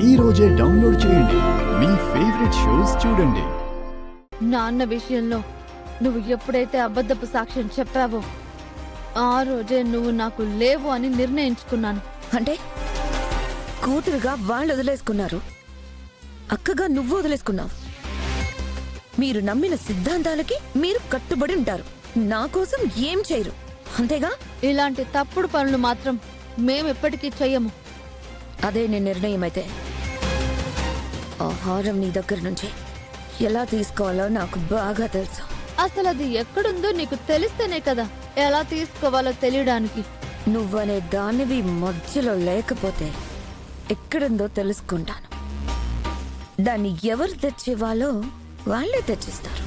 ఈ రోజే డౌన్లోడ్ చేయండి. మీ ఫేవరెట్ షోస్ చూడండి. నాన్న విషయంలో నువ్వు ఎప్పుడైతే అబద్ధపు సాక్ష్యం చెప్పావో ఆ రోజే నువ్వు నాకు లేవు అని నిర్ణయించుకున్నాను. అంటే కూతురుగా వాళ్ళు వదిలేసుకున్నారు, అక్కగా నువ్వు వదిలేసుకున్నావు. మీరు నమ్మిన సిద్ధాంతాలకి మీరు కట్టుబడి ఉంటారు, నా కోసం ఏం చేయరు, అంతేగా? ఇలాంటి తప్పుడు పనులు మాత్రం మేమెప్పటికీ చెయ్యము. అదే నీ నిర్ణయం అయితే ఆహారం నీ దగ్గర నుంచి ఎలా తీసుకోవాలో నాకు బాగా తెలుసు. అసలు అది ఎక్కడుందో నీకు తెలిస్తేనే కదా ఎలా తీసుకోవాలో తెలియడానికి. నువ్వనే దానివి మధ్యలో లేకపోతే ఎక్కడుందో తెలుసుకుంటాను. దాన్ని ఎవరు తెచ్చేవాళ్ళో వాళ్ళే తెచ్చిస్తారు.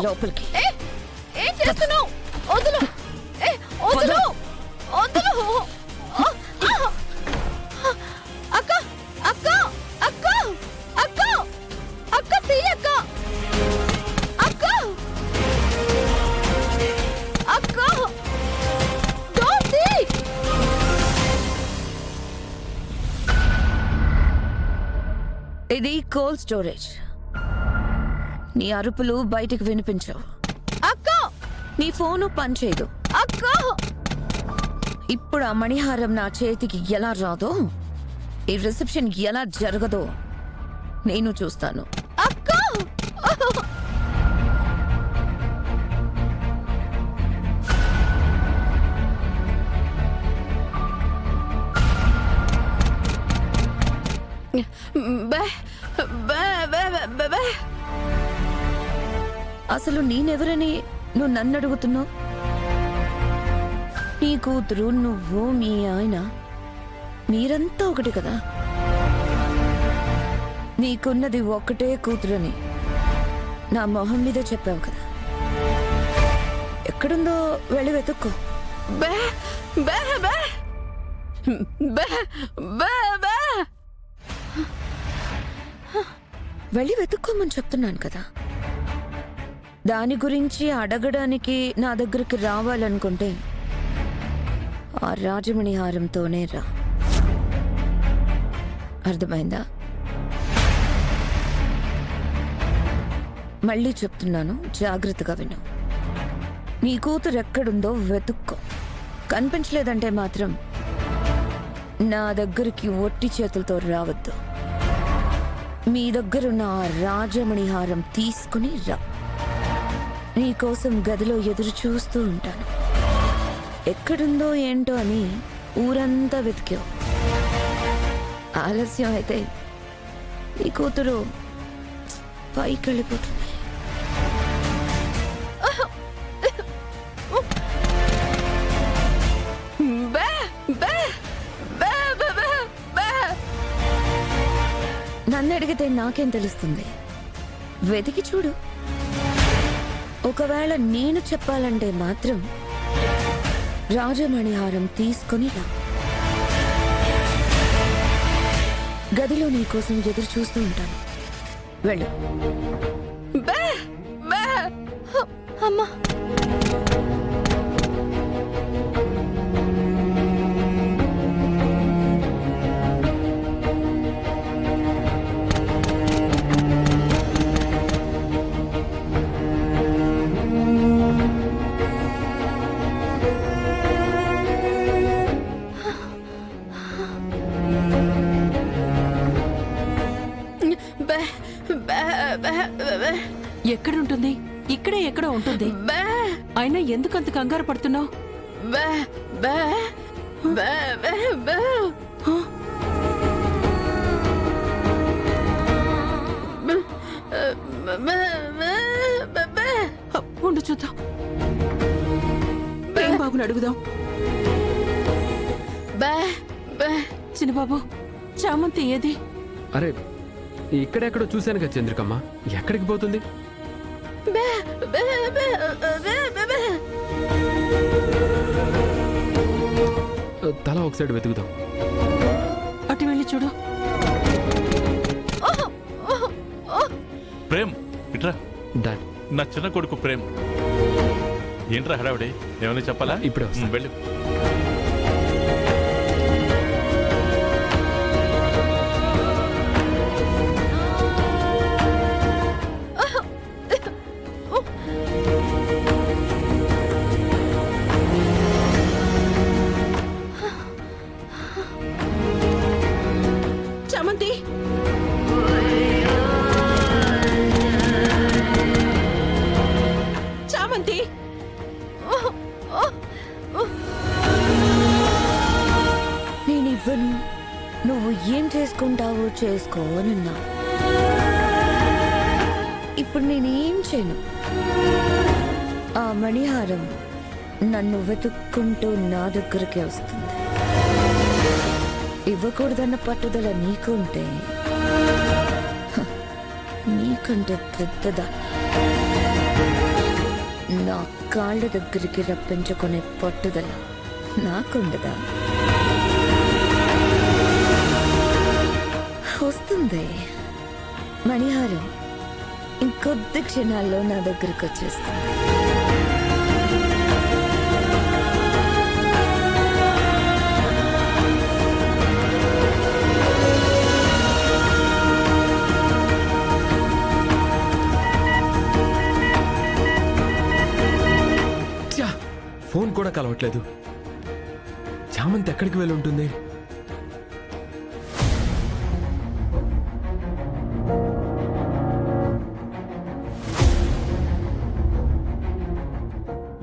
లోపలికి ఏం చేస్తున్నావు? వదులు, వదులు, వదులు. అక్క, అక్క, అక్క, అక్క, అక్క, తీయక్క, అక్క, అక్క, don't see. ఇది కోల్డ్ స్టోరేజ్. నీ అరుపులు బయటికి వినిపించవు. అక్క, నీ ఫోను పనిచేయదు. అక్క, ఇప్పుడు ఆ మణిహారం నా చేతికి ఎలా రాదో, ఈ రిసెప్షన్ ఎలా జరగదో నేను చూస్తాను. అక్క. అసలు నేనెవరని నువ్వు నన్ను అడుగుతున్నావు? నీ కూతురు, నువ్వు, మీ ఆయన, మీరంతా ఒకటి కదా. నీకున్నది ఒక్కటే కూతురని నా మొహం మీద చెప్పావు కదా. ఎక్కడుందో వెళ్ళి వెతుక్కో. వెళ్ళి వెతుక్కోమని చెప్తున్నాను కదా. దాని గురించి అడగడానికి నా దగ్గరికి రావాలనుకుంటే ఆ రాజమణి హారంతోనే రా. అర్థమైందా? మళ్ళీ చెప్తున్నాను, జాగ్రత్తగా విను. నీ కూతురు ఎక్కడుందో వెతుక్కో. కనిపించలేదంటే మాత్రం నా దగ్గరికి ఒట్టి చేతులతో రావద్దు. మీ దగ్గరున్న ఆ రాజమణి హారం తీసుకుని రా. నీకోసం గదిలో ఎదురు చూస్తూ ఉంటాను. ఎక్కడుందో ఏంటో అని ఊరంతా వెతికావు. ఆలస్యం అయితే నీ కూతురు పైకి వెళ్ళిపోతుంది. నన్ను అడిగితే నాకేం తెలుస్తుంది? వెతికి చూడు. ఒకవేళ నేను చెప్పాలంటే మాత్రం రాజమణి హారం తీసుకొని రా. గదిలో నీ కోసం ఎదురు చూస్తూ ఉంటాను. వెళ్ళు. అమ్మా, ఎక్కడుంటుంది? ఇక్కడే ఎక్కడో ఉంటుంది. అయినా ఎందుకంత కంగారు పడుతున్నావు? ఉండు చూద్దాం. ఏం బాబుని అడుగుదాం. చిన్నబాబు, చామంతి ఏది? అరే, ఇక్కడెక్కడో చూశాను కదా చంద్రికమ్మ. ఎక్కడికి పోతుంది? తల ఒక సైడ్ వెతుకుదాం. అటు వెళ్ళి చూడు. ప్రేమ్, ఇట్రా. డాడ్, నా చిన్న కొడుకు ప్రేమ్. ఏంట్రా హడావిడి? ఏమైనా చెప్పాలా? ఇప్పుడే వస్తా. వెళ్ళు. చామంతి చామంతి నేనివ్వను, నువ్వు ఏం చేసుకుంటావో చేసుకో అన్నా. ఇప్పుడు నేనేం చేయను. ఆ మణిహారం నన్ను వెతుక్కుంటూ నా దగ్గరికి వస్తుంది. ఇవ్వకూడదన్న పట్టుదల నీకు ఉంటే నీకంటే పెద్దదా నా కాళ్ళ దగ్గరికి రప్పించుకునే పట్టుదల నాకుండదా? వస్తుంది మణిహారం. ఇంకొద్ది క్షణాల్లో నా దగ్గరికి వచ్చేస్తుంది. ఛా! ఫోన్ కూడా కలవట్లేదు. చామంతి ఎక్కడికి వెళ్ళి ఉంటుంది?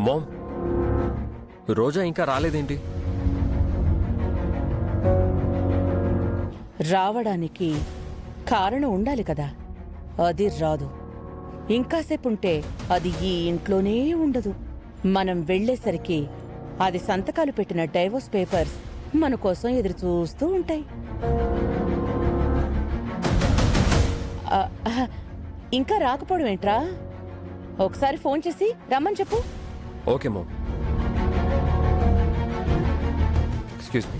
మామ్, రోజా ఇంకా రాలేదేంటి? రావడానికి కారణం ఉండాలి కదా. అది రాదు. ఇంకాసేపు ఉంటే అది ఈ ఇంట్లోనే ఉండదు. మనం వెళ్ళేసరికి అది సంతకాలు పెట్టిన డైవోర్స్ పేపర్స్ మన కోసం ఎదురు చూస్తూ ఉంటాయి. ఆ, ఆహా, ఇంకా రాకపోవడం ఏంట్రా? ఒకసారి ఫోన్ చేసి రమ్మని చెప్పు. Okay ma'am. Excuse me.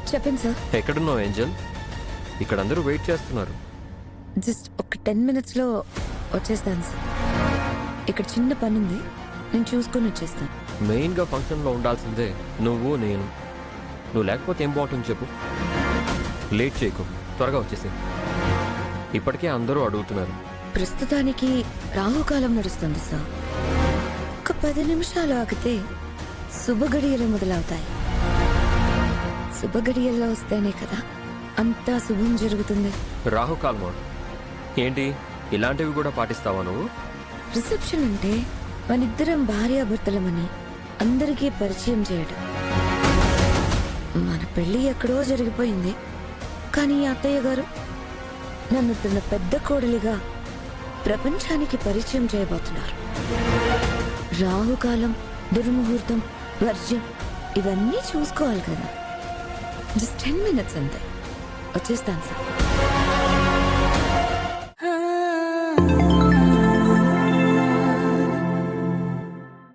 చెప్పండి సార్. ఎక్కడున్నావు ఏంజల్? ఇక్కడ అందరూ వెయిట్ చేస్తున్నారు. జస్ట్ ఒక 10 minutesలో వచ్చేస్తాను సార్. ఇక్కడ చిన్న పని ఉంది, నేను చూసుకొని వచ్చేస్తాను. మెయిన్గా ఫంక్షన్లో ఉండాల్సిందే నువ్వు నేను. నువ్వు లేకపోతే ఏం బాగుంటుంది చెప్పు. లేట్ చేయకు, త్వరగా వచ్చేసి. ఇప్పటికే అందరూ అడుగుతున్నారు. ప్రస్తుతానికి రాహుకాలం నడుస్తుంది సార్. ఒక 10 నిమిషాలు ఆగితే శుభగడియలు మొదలవుతాయి. శుభగడియల్లో వస్తేనే కదా అంతా శుభం జరుగుతుంది. రాహుకాలమా ఏంటి? ఇలాంటివి కూడా పాటిస్తావా నువ్వు? రిసెప్షన్ అంటే మనిద్దరం భార్యాభర్తలమని అందరికీ పరిచయం చేయడం. మన పెళ్లి ఎక్కడో జరిగిపోయింది, కానీ అత్తయ్య గారు నన్ను తన పెద్ద కోడలిగా ప్రపంచానికి పరిచయం చేయబోతున్నారు. రాహుకాలం, దుర్ముహూర్తం, వర్జ్యం ఇవన్నీ చూసుకోవాలి కదా. జస్ట్ 10 minutes అంతే. వచ్చేస్తాను సార్.